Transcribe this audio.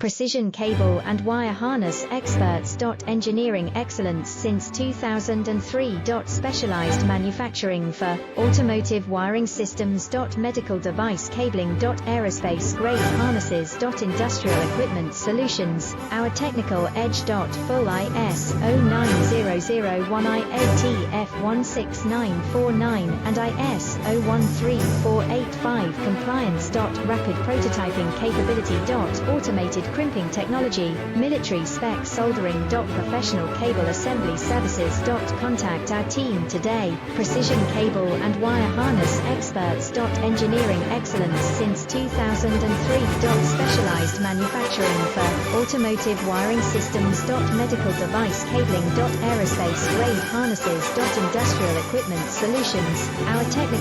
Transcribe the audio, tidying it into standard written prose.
Precision cable and wire harness experts. Engineering excellence since 2003. Specialized manufacturing for automotive wiring systems. Medical device cabling. Aerospace grade harnesses. Industrial equipment solutions. Our technical edge. Full IS 09001 IATF 16949 and IS 013485 compliance. Rapid prototyping capability. Automated crimping technology, military spec soldering. Professional cable assembly services. Contact our team today. Precision cable and wire harness experts. Engineering excellence since 2003. Specialized manufacturing for automotive wiring systems. Medical device cabling. Aerospace grade harnesses. Industrial equipment solutions. Our technical